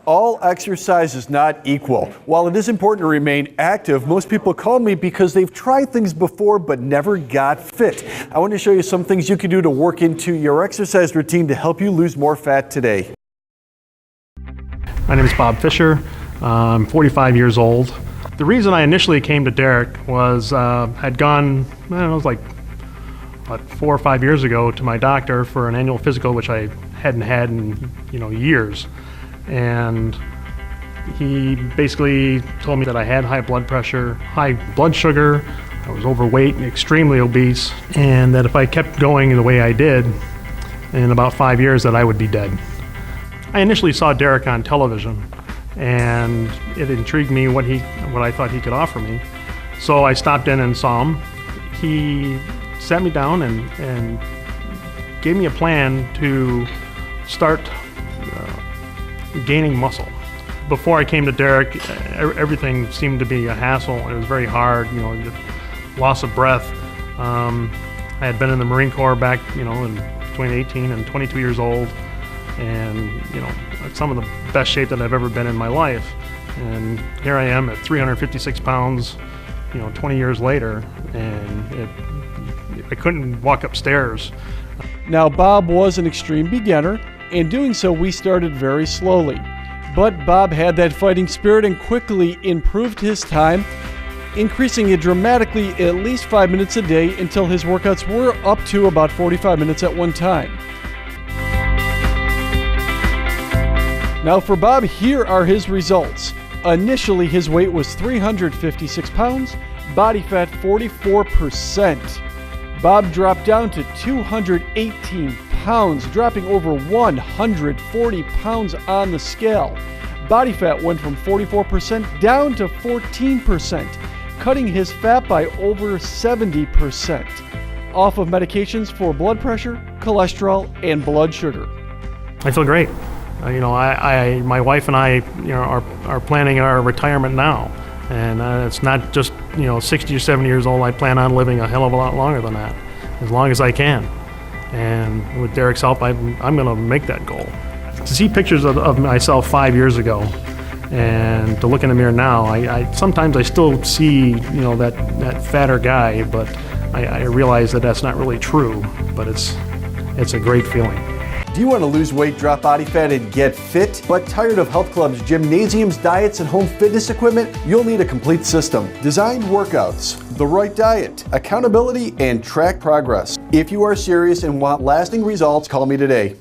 All exercise is not equal. While it is important to remain active, most people call me because they've tried things before but never got fit. I want to show you some things you can do to work into your exercise routine to help you lose more fat today. My name is Bob Fisher. I'm 45 years old. The reason I initially came to Derek was I'd gone, I don't know, it was like 4 or 5 years ago to my doctor for an annual physical, which I hadn't had in years. And he basically told me that I had high blood pressure, high blood sugar, I was overweight and extremely obese, and that if I kept going the way I did, in about 5 years that I would be dead. I initially saw Derek on television, and it intrigued me what I thought he could offer me. So I stopped in and saw him. He sat me down and gave me a plan to start gaining muscle. Before I came to Derek, everything seemed to be a hassle. It was very hard, loss of breath. I had been in the Marine Corps back, in between 18 and 22 years old, and some of the best shape that I've ever been in my life. And here I am at 356 pounds, 20 years later, and I couldn't walk upstairs. Now, Bob was an extreme beginner. In doing so, we started very slowly. But Bob had that fighting spirit and quickly improved his time, increasing it dramatically at least 5 minutes a day until his workouts were up to about 45 minutes at one time. Now for Bob, here are his results. Initially, his weight was 356 pounds, body fat 44%. Bob dropped down to 218 pounds, dropping over 140 pounds on the scale. Body fat went from 44% down to 14%, cutting his fat by over 70%. Off of medications for blood pressure, cholesterol, and blood sugar. I feel great. My wife and I, are planning our retirement now, and it's not just 60 or 70 years old. I plan on living a hell of a lot longer than that, as long as I can. And with Derek's help, I'm going to make that goal. To see pictures of myself 5 years ago, and to look in the mirror now, I sometimes I still see that fatter guy, but I realize that that's not really true. But it's a great feeling. Do you want to lose weight, drop body fat, and get fit, but tired of health clubs, gymnasiums, diets, and home fitness equipment? You'll need a complete system. Designed workouts, the right diet, accountability, and track progress. If you are serious and want lasting results, call me today.